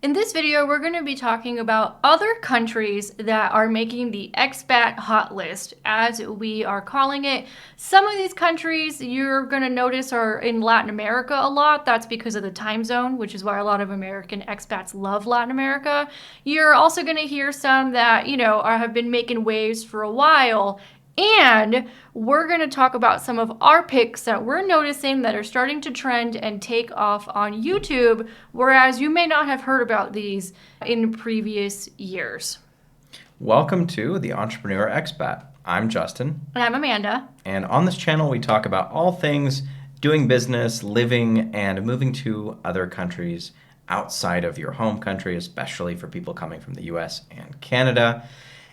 In this video, we're going to be talking about other countries that are making the expat hot list, as we are calling it. Some of these countries you're going to notice are in Latin America a lot. That's because of the time zone, which is why a lot of American expats love Latin America. You're also going to hear some that, have been making waves for a while. And we're going to talk about some of our picks that we're noticing that are starting to trend and take off on YouTube, whereas you may not have heard about these in previous years. Welcome to the Entrepreneur Expat. I'm Justin. And I'm Amanda. And on this channel, we talk about all things doing business, living, and moving to other countries outside of your home country, especially for people coming from the US and Canada.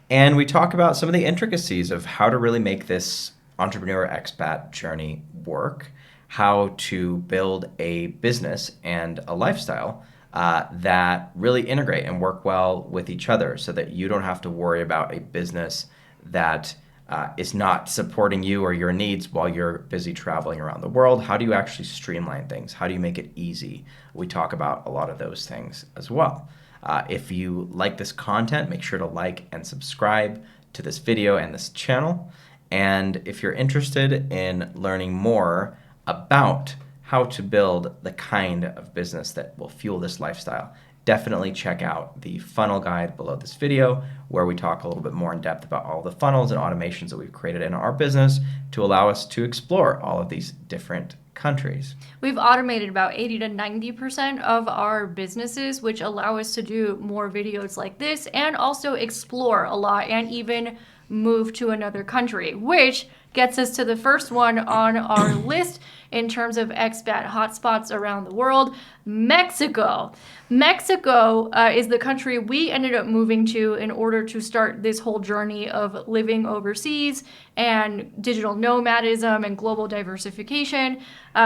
And we talk about some of the intricacies of how to really make this entrepreneur expat journey work, how to build a business and a lifestyle that really integrate and work well with each other so that you don't have to worry about a business that is not supporting you or your needs while you're busy traveling around the world. How do you actually streamline things? How do you make it easy? We talk about a lot of those things as well. If you like this content, make sure to like and subscribe to this video and this channel. And if you're interested in learning more about how to build the kind of business that will fuel this lifestyle, definitely check out the funnel guide below this video, where we talk a little bit more in depth about all the funnels and automations that we've created in our business to allow us to explore all of these different countries. We've automated about 80 to 90% of our businesses, which allow us to do more videos like this and also explore a lot and even move to another country, which gets us to the first one on our list in terms of expat hotspots around the world, Mexico. Mexico is the country we ended up moving to in order to start this whole journey of living overseas and digital nomadism and global diversification.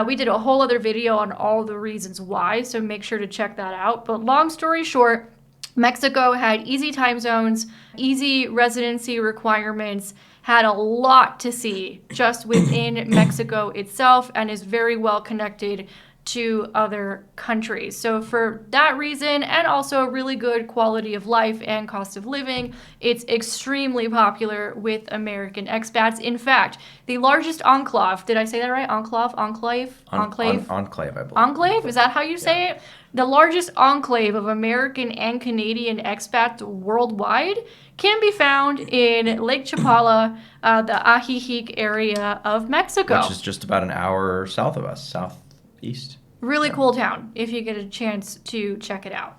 We did a whole other video on all the reasons why, so make sure to check that out. But long story short, Mexico had easy time zones, easy residency requirements, had a lot to see just within Mexico itself, and is very well connected to other countries. So for that reason, and also really good quality of life and cost of living, it's extremely popular with American expats. In fact, the largest enclave, did I say that right? Enclave? Enclave? Enclave, I believe. Enclave? Is that how you say it? The largest enclave of American and Canadian expats worldwide can be found in Lake Chapala, the Ajijic area of Mexico. Which is just about an hour south of us, southeast. Really cool town, if you get a chance to check it out.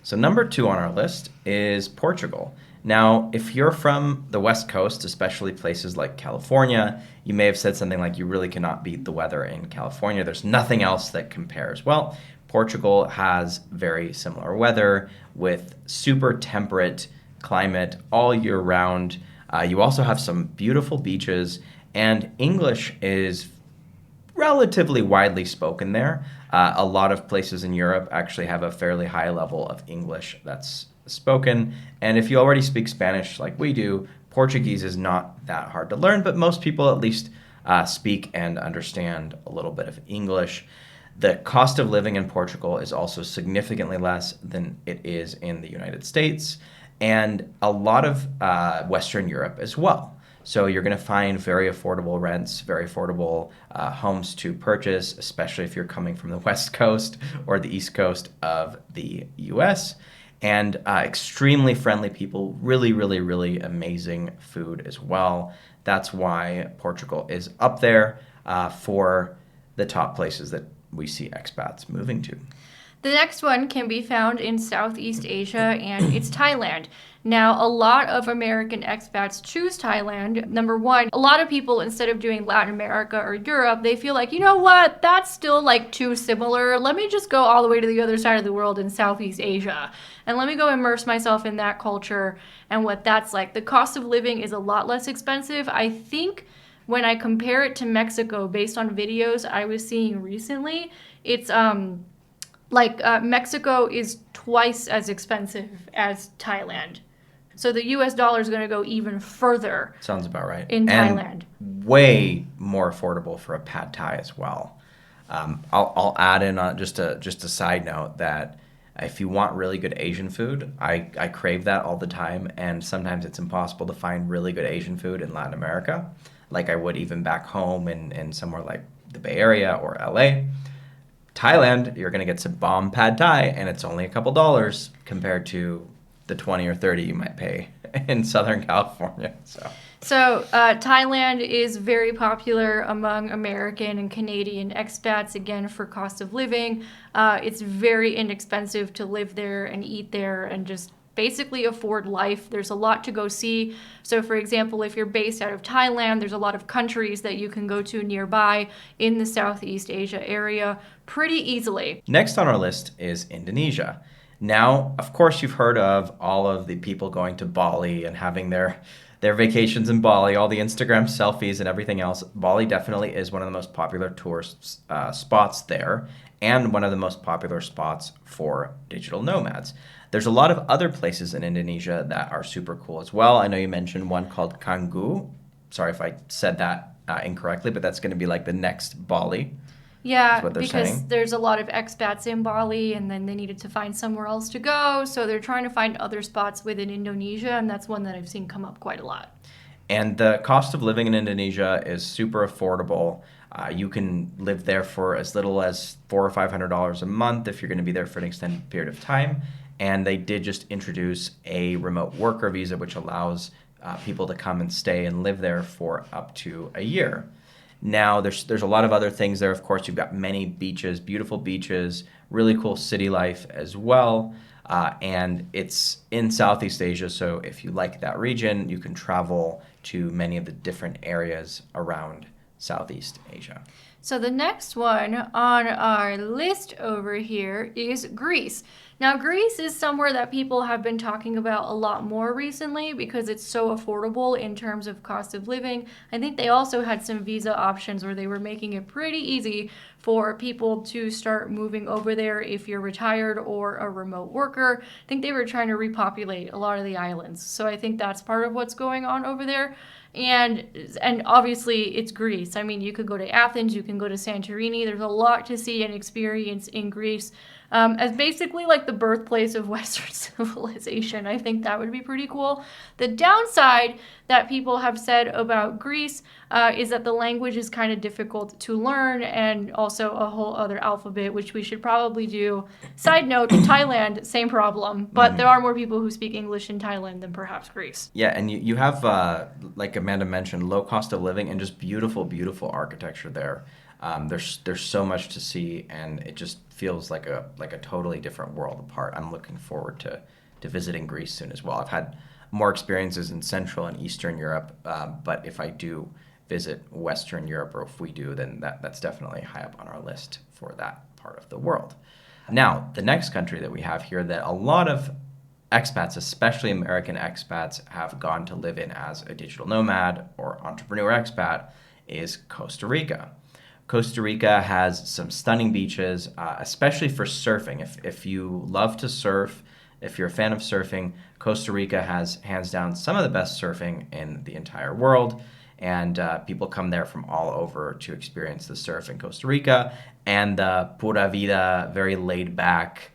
So number 2 on our list is Portugal. Now, if you're from the West Coast, especially places like California, you may have said something like, you really cannot beat the weather in California. There's nothing else that compares. Well, Portugal has very similar weather with super temperate climate all year round. You also have some beautiful beaches, and English is relatively widely spoken there. A lot of places in Europe actually have a fairly high level of English that's spoken. And if you already speak Spanish like we do, Portuguese is not that hard to learn, but most people at least speak and understand a little bit of English. The cost of living in Portugal is also significantly less than it is in the United States and a lot of Western Europe as well. So you're going to find very affordable rents, very affordable homes to purchase, especially if you're coming from the West Coast or the East Coast of the US. And extremely friendly people, really, really, really amazing food as well. That's why Portugal is up there for the top places that we see expats moving to. The next one can be found in Southeast Asia, and it's Thailand. Now, a lot of American expats choose Thailand. Number one, a lot of people, instead of doing Latin America or Europe, they feel like, you know what, that's still like too similar. Let me just go all the way to the other side of the world in Southeast Asia. And let me go immerse myself in that culture and what that's like. The cost of living is a lot less expensive. I think when I compare it to Mexico, based on videos I was seeing recently, it's Mexico is twice as expensive as Thailand. So the US dollar is going to go even further. Sounds about right. In Thailand. Way more affordable for a pad thai as well. I'll add in on just a side note that If you want really good Asian food, I crave that all the time, and sometimes it's impossible to find really good Asian food in Latin America, like I would even back home in somewhere like the Bay Area or LA. Thailand, you're going to get some bomb pad thai, and it's only a couple dollars compared to the 20 or 30 you might pay in Southern California. So, Thailand is very popular among American and Canadian expats, again, for cost of living. It's very inexpensive to live there and eat there and just basically afford life. There's a lot to go see. So, for example, if you're based out of Thailand, there's a lot of countries that you can go to nearby in the Southeast Asia area pretty easily. Next on our list is Indonesia. Now, of course, you've heard of all of the people going to Bali and having their vacations in Bali, all the Instagram selfies and everything else. Bali definitely is one of the most popular tourist spots there, and one of the most popular spots for digital nomads. There's a lot of other places in Indonesia that are super cool as well. I know you mentioned one called Canggu. Sorry if I said that incorrectly, but that's going to be like the next Bali. Yeah, What they're because saying. there's a lot of expats in Bali and then they needed to find somewhere else to go. So they're trying to find other spots within Indonesia, and that's one that I've seen come up quite a lot. And the cost of living in Indonesia is super affordable. You can live there for as little as $400 or $500 a month if you're going to be there for an extended period of time. And they did just introduce a remote worker visa, which allows people to come and stay and live there for up to a year. Now, there's a lot of other things there. Of course, you've got many beaches, beautiful beaches, really cool city life as well. And it's in Southeast Asia, so if you like that region, you can travel to many of the different areas around Southeast Asia. So the next one on our list over here is Greece. Now, Greece is somewhere that people have been talking about a lot more recently because it's so affordable in terms of cost of living. I think they also had some visa options where they were making it pretty easy for people to start moving over there if you're retired or a remote worker. I think they were trying to repopulate a lot of the islands. So I think that's part of what's going on over there. And obviously it's Greece. I mean, you could go to Athens, you can go to Santorini. There's a lot to see and experience in Greece. As basically like the birthplace of Western civilization. I think that would be pretty cool. The downside that people have said about Greece is that the language is kind of difficult to learn, and also a whole other alphabet, which we should probably do. Side note, Thailand, same problem, but there are more people who speak English in Thailand than perhaps Greece. Yeah, and you have, like Amanda mentioned, low cost of living and just beautiful, beautiful architecture there. There's so much to see, and it just feels like a totally different world apart. I'm looking forward to visiting Greece soon as well. I've had more experiences in Central and Eastern Europe, but if I do visit Western Europe, or if we do, then that's definitely high up on our list for that part of the world. Now, the next country that we have here that a lot of expats, especially American expats, have gone to live in as a digital nomad or entrepreneur expat is Costa Rica. Costa Rica has some stunning beaches, especially for surfing. If you love to surf, if you're a fan of surfing, Costa Rica has hands down some of the best surfing in the entire world. And people come there from all over to experience the surf in Costa Rica and the pura vida, very laid back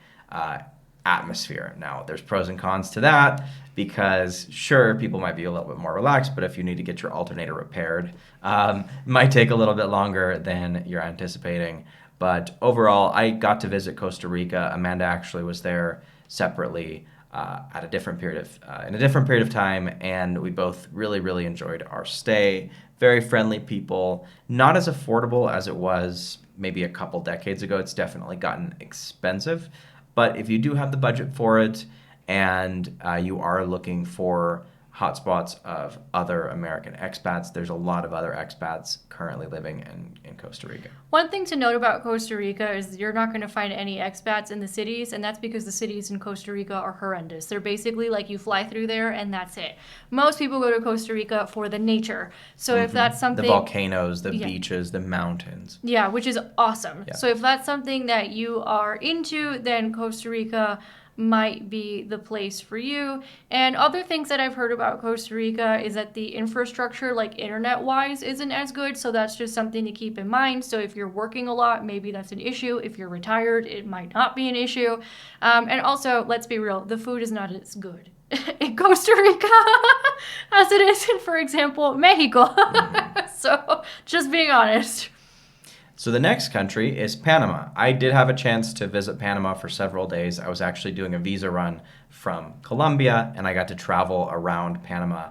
atmosphere. Now, there's pros and cons to that because, sure, people might be a little bit more relaxed, but if you need to get your alternator repaired, it might take a little bit longer than you're anticipating. But overall, I got to visit Costa Rica. Amanda actually was there separately at a different period of in a different period of time, and we both really, really enjoyed our stay. Very friendly people, not as affordable as it was maybe a couple decades ago. It's definitely gotten expensive. But if you do have the budget for it and you are looking for hotspots of other American expats, there's a lot of other expats currently living in Costa Rica. One thing to note about Costa Rica is you're not going to find any expats in the cities, and that's because the cities in Costa Rica are horrendous. They're basically like you fly through there and that's it. Most people go to Costa Rica for the nature. So if that's something... The volcanoes, the beaches, the mountains. Yeah, which is awesome. Yeah. So if that's something that you are into, then Costa Rica might be the place for you. And other things that I've heard about Costa Rica is that the infrastructure, like internet wise, isn't as good. So that's just something to keep in mind. So if you're working a lot, maybe that's an issue. If you're retired, it might not be an issue. And also, let's be real, the food is not as good in Costa Rica as it is in, for example, Mexico. So just being honest. So the next country is Panama. I did have a chance to visit Panama for several days. I was actually doing a visa run from Colombia, and I got to travel around Panama,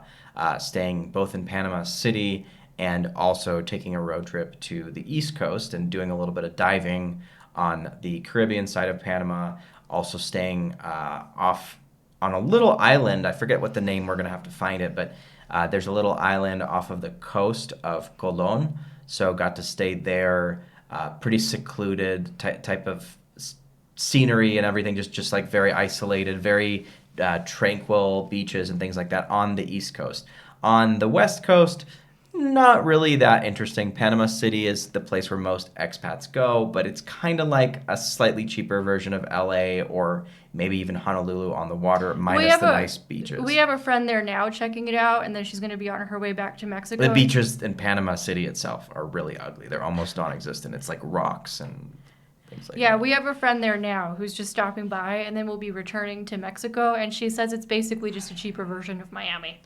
staying both in Panama City and also taking a road trip to the East Coast and doing a little bit of diving on the Caribbean side of Panama, also staying off on a little island. I forget what the name, we're going to have to find it, but there's a little island off of the coast of Colon. So got to stay there, pretty secluded type of scenery and everything, just like very isolated, very tranquil beaches and things like that on the East Coast. On the West Coast, not really that interesting. Panama City is the place where most expats go, but it's kind of like a slightly cheaper version of LA or maybe even Honolulu on the water, minus the nice beaches. We have a friend there now checking it out, and then she's going to be on her way back to Mexico. The beaches in Panama City itself are really ugly. They're almost non-existent. It's like rocks and things like that. Yeah, we have a friend there now who's just stopping by, and then we'll be returning to Mexico, and she says it's basically just a cheaper version of Miami.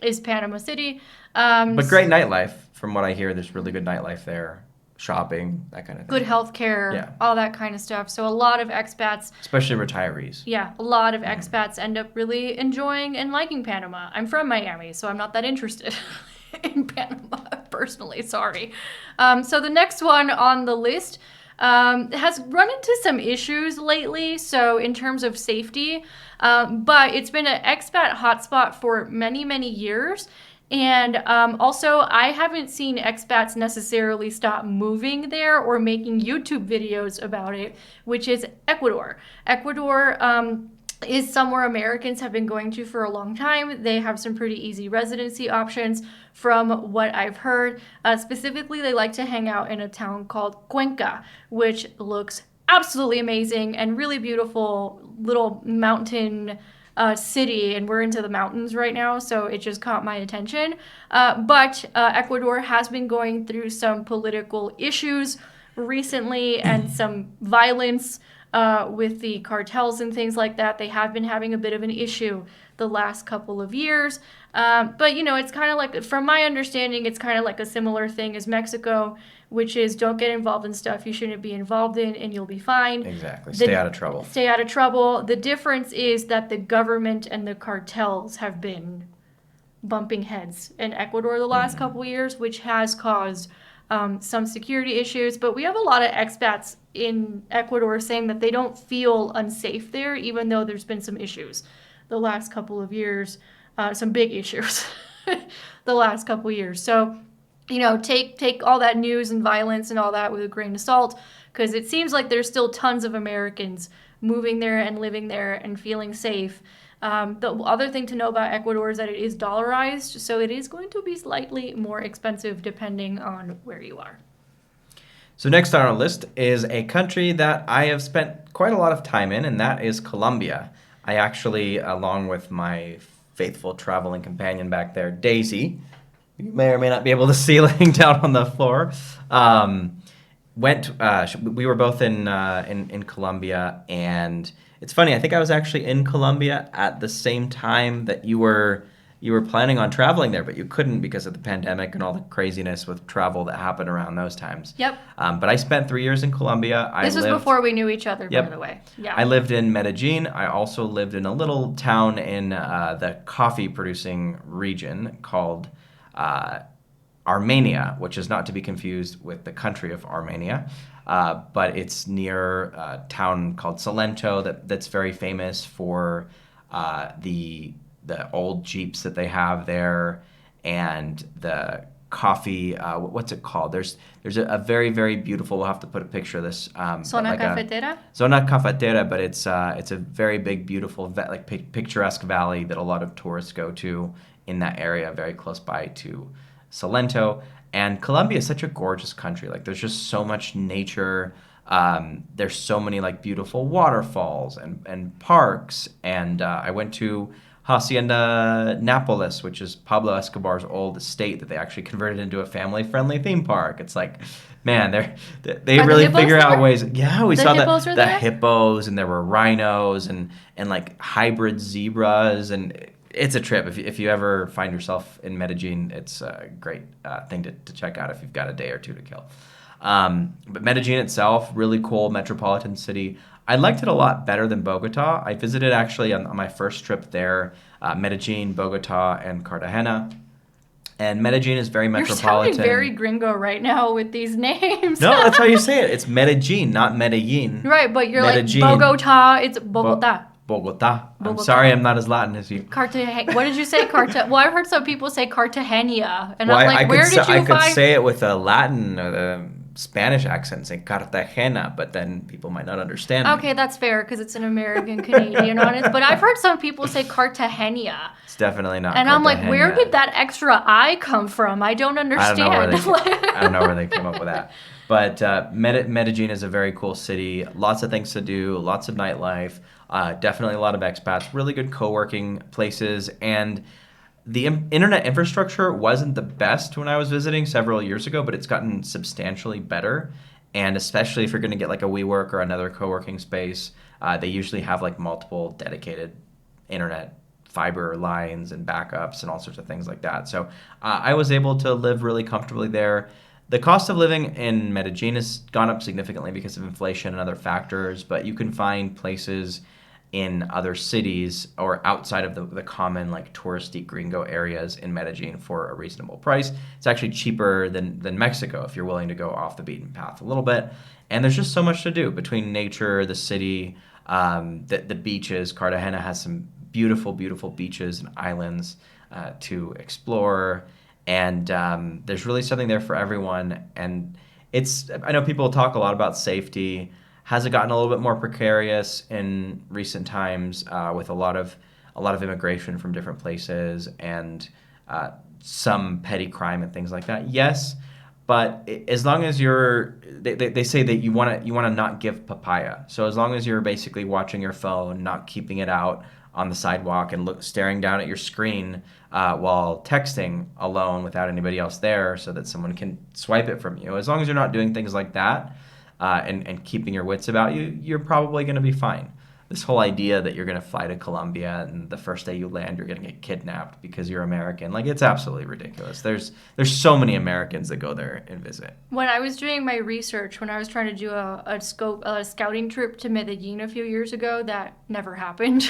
Is Panama City. But great nightlife. From what I hear, there's really good nightlife there. Shopping, that kind of thing. Good healthcare, Yeah. all that kind of stuff. So a lot of expats, Especially retirees. yeah, a lot of expats end up really enjoying and liking Panama. I'm from Miami, so I'm not that interested in Panama personally. Sorry. So the next one on the list has run into some issues lately. So in terms of safety, but it's been an expat hotspot for many, many years. And also, I haven't seen expats necessarily stop moving there or making YouTube videos about it, which is Ecuador. Ecuador is somewhere Americans have been going to for a long time. They have some pretty easy residency options from what I've heard. Specifically, they like to hang out in a town called Cuenca, which looks absolutely amazing and really beautiful little mountain city, and we're into the mountains right now, so it just caught my attention. But Ecuador has been going through some political issues recently and some violence with the cartels and things like that. They have been having a bit of an issue the last couple of years. But, you know, it's kind of like, from my understanding, it's kind of like a similar thing as Mexico, which is don't get involved in stuff you shouldn't be involved in and you'll be fine. Exactly. Stay out of trouble. Stay out of trouble. The difference is that the government and the cartels have been bumping heads in Ecuador the last couple of years, which has caused some security issues. But we have a lot of expats in Ecuador saying that they don't feel unsafe there, even though there's been some issues the last couple of years, some big issues the last couple of years. So, you know, take all that news and violence and all that with a grain of salt, because it seems like there's still tons of Americans moving there and living there and feeling safe. The other thing to know about Ecuador is that it is dollarized, so it is going to be slightly more expensive depending on where you are. So next on our list is a country that I have spent quite a lot of time in, and that is Colombia. I actually, along with my faithful traveling companion back there, Daisy, you may or may not be able to see laying down on the floor, we were both in Colombia, and it's funny, I think I was actually in Colombia at the same time that you were planning on traveling there, but you couldn't because of the pandemic and all the craziness with travel that happened around those times. Yep. But I spent 3 years in Colombia. This was before we knew each other, by the way. Yeah. I lived in Medellin. I also lived in a little town in the coffee-producing region called Armenia, which is not to be confused with the country of Armenia, but it's near a town called Salento that's very famous for the old Jeeps that they have there and the coffee. What's it called? There's a very, very beautiful. We'll have to put a picture of this. Zona Cafetera? Zona Cafetera, but it's a very big, beautiful, picturesque valley that a lot of tourists go to in that area, very close by to Salento. And Colombia is such a gorgeous country. Like, there's just so much nature. There's so many like beautiful waterfalls and parks. And I went to Hacienda Nápoles, which is Pablo Escobar's old estate that they actually converted into a family-friendly theme park. It's like, man, they Are the really hippos figure out there? ways. Yeah, we The saw hippos were the there? hippos, and there were rhinos and like hybrid zebras, and it's a trip. If you ever find yourself in Medellin, it's a great thing to check out if you've got a day or two to kill. But Medellin itself, really cool metropolitan city. I liked it a lot better than Bogota. I visited actually on my first trip there, Medellin, Bogota, and Cartagena. And Medellin is very You're sounding metropolitan. very gringo right now with these names. No, that's how you say it. It's Medellin, not Medellin. Right, but you're like Medellin. Bogota, it's Bo- Bogota. Bogota. I'm Bogota. sorry, I'm not as Latin as you. What did you say? Well, I've heard some people say Cartagena, and Well, I'm like, where did you I could find? say it with a Latin or the Spanish accent, say Cartagena, but then people might not understand me. Okay, that's fair because it's an American Canadian honest. But I've heard some people say Cartagena, It's definitely not. and I'm like, where Cartagena. did that extra I come from? I don't I understand. don't know where they came up with that. But Medellin is a very cool city. Lots of things to do. Lots of nightlife. Definitely a lot of expats. Really good co-working places. And the internet infrastructure wasn't the best when I was visiting several years ago, but it's gotten substantially better. And especially if you're going to get like a WeWork or another co-working space, they usually have like multiple dedicated internet fiber lines and backups and all sorts of things like that. So I was able to live really comfortably there. The cost of living in Medellin has gone up significantly because of inflation and other factors, but you can find places in other cities or outside of the common like touristy gringo areas in Medellin for a reasonable price. It's actually cheaper than Mexico if you're willing to go off the beaten path a little bit. And there's just so much to do between nature, the city, the beaches. Cartagena has some beautiful, beautiful beaches and islands to explore. And there's really something there for everyone. And I know people talk a lot about safety. Has it gotten a little bit more precarious in recent times with a lot of immigration from different places and some petty crime and things like that? Yes, but as long as they say that you want to not give papaya. So as long as you're basically watching your phone, not keeping it out on the sidewalk and staring down at your screen while texting alone without anybody else there, so that someone can swipe it from you. As long as you're not doing things like that. And keeping your wits about you, you're probably going to be fine. This whole idea that you're going to fly to Colombia and the first day you land, you're going to get kidnapped because you're American, like it's absolutely ridiculous. There's so many Americans that go there and visit. When I was doing my research, when I was trying to do a scouting trip to Medellin a few years ago, that never happened.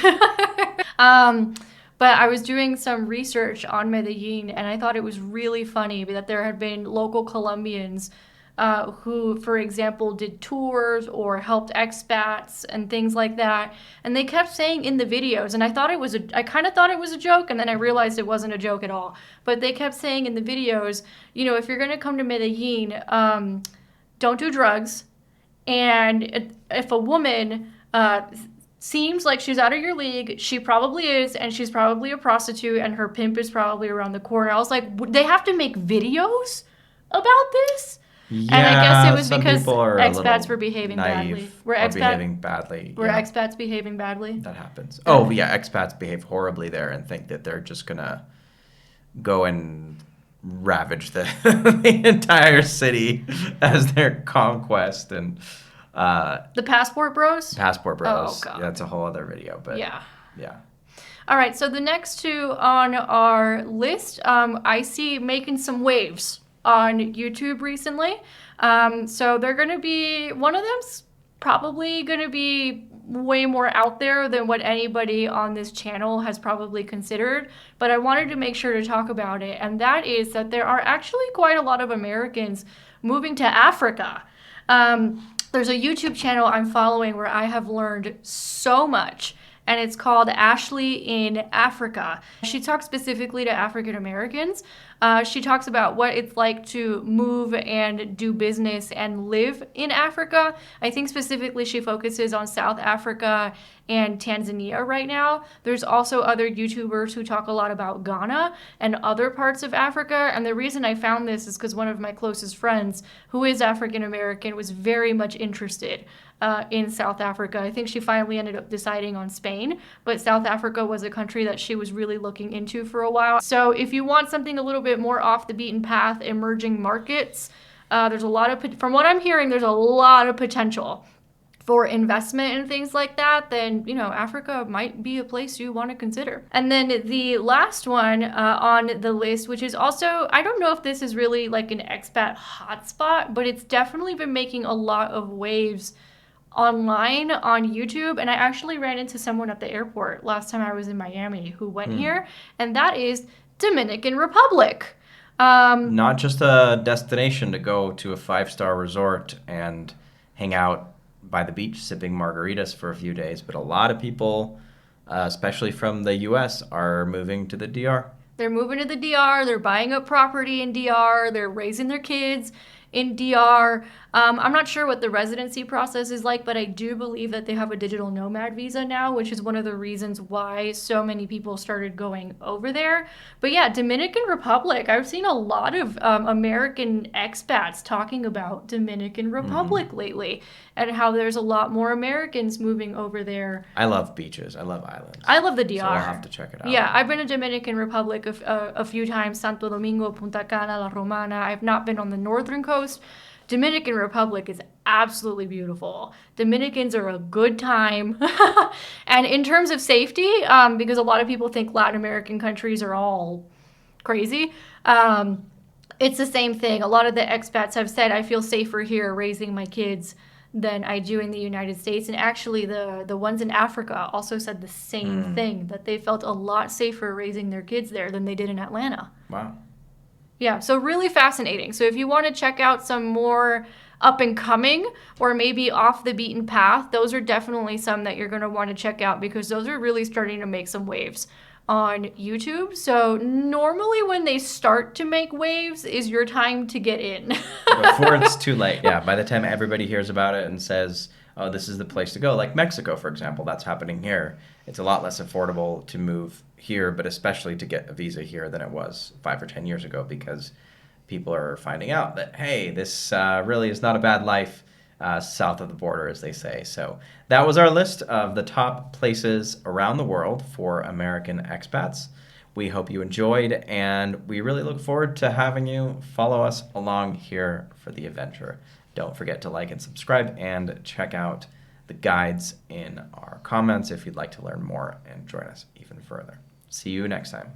But I was doing some research on Medellin, and I thought it was really funny that there had been local Colombians who, for example, did tours or helped expats and things like that. And they kept saying in the videos, and I kind of thought it was a joke, and then I realized it wasn't a joke at all. But they kept saying in the videos, if you're going to come to Medellin, don't do drugs. And if a woman seems like she's out of your league, she probably is, and she's probably a prostitute, and her pimp is probably around the corner. I was like, they have to make videos about this? Yeah, And I guess it was some because people are expats were behaving badly. behaving badly. Were Yeah, expats behaving badly? that happens. Oh yeah, expats behave horribly there and think that they're just gonna go and ravage the the entire city as their conquest and The passport bros? passport bros. Oh, God. That's a whole other video, but Yeah. yeah. All right, so the next two on our list, I see making some waves on YouTube recently. So they're going to be, one of them's probably going to be way more out there than what anybody on this channel has probably considered, but I wanted to make sure to talk about it, and that is that there are actually quite a lot of Americans moving to Africa. There's a YouTube channel I'm following where I have learned so much. and it's called Ashley in Africa. She talks specifically to African Americans. She talks about what it's like to move and do business and live in Africa. I think specifically she focuses on South Africa and Tanzania right now. There's also other YouTubers who talk a lot about Ghana and other parts of Africa. And the reason I found this is because one of my closest friends, who is African American, was very much interested in South Africa. I think she finally ended up deciding on Spain, but South Africa was a country that she was really looking into for a while. So if you want something a little bit more off the beaten path, emerging markets, there's a lot of, from what I'm hearing, there's a lot of potential for investment and things like that, then, Africa might be a place you want to consider. And then the last one on the list, which is also, I don't know if this is really like an expat hotspot, but it's definitely been making a lot of waves online on YouTube. And I actually ran into someone at the airport last time I was in Miami who went here, and that is Dominican Republic. Not just a destination to go to a 5-star resort and hang out by the beach sipping margaritas for a few days, but a lot of people, especially from the US, are moving to the DR. They're moving to the DR, they're buying up property in DR, they're raising their kids in DR. I'm not sure what the residency process is like, but I do believe that they have a digital nomad visa now, which is one of the reasons why so many people started going over there. But yeah, Dominican Republic, I've seen a lot of American expats talking about Dominican Republic lately and how there's a lot more Americans moving over there. I love beaches. I love islands. I love the DR. So I'll have to check it out. Yeah, I've been to Dominican Republic a few times, Santo Domingo, Punta Cana, La Romana. I've not been on the northern coast. Dominican Republic is absolutely beautiful. Dominicans are a good time. And in terms of safety, because a lot of people think Latin American countries are all crazy, it's the same thing. A lot of the expats have said, I feel safer here raising my kids than I do in the United States. And actually, the ones in Africa also said the same thing, that they felt a lot safer raising their kids there than they did in Atlanta. Wow. Yeah, so really fascinating. So if you want to check out some more up and coming or maybe off the beaten path, those are definitely some that you're going to want to check out because those are really starting to make some waves on YouTube. So normally when they start to make waves is your time to get in. Before it's too late. Yeah, by the time everybody hears about it and says, oh, this is the place to go, like Mexico, for example, that's happening here. It's a lot less affordable to move here, but especially to get a visa here than it was 5 or 10 years ago because people are finding out that, hey, this really is not a bad life south of the border, as they say. So that was our list of the top places around the world for American expats. We hope you enjoyed, and we really look forward to having you follow us along here for the adventure. Don't forget to like and subscribe and check out the guides in our comments if you'd like to learn more and join us even further. See you next time.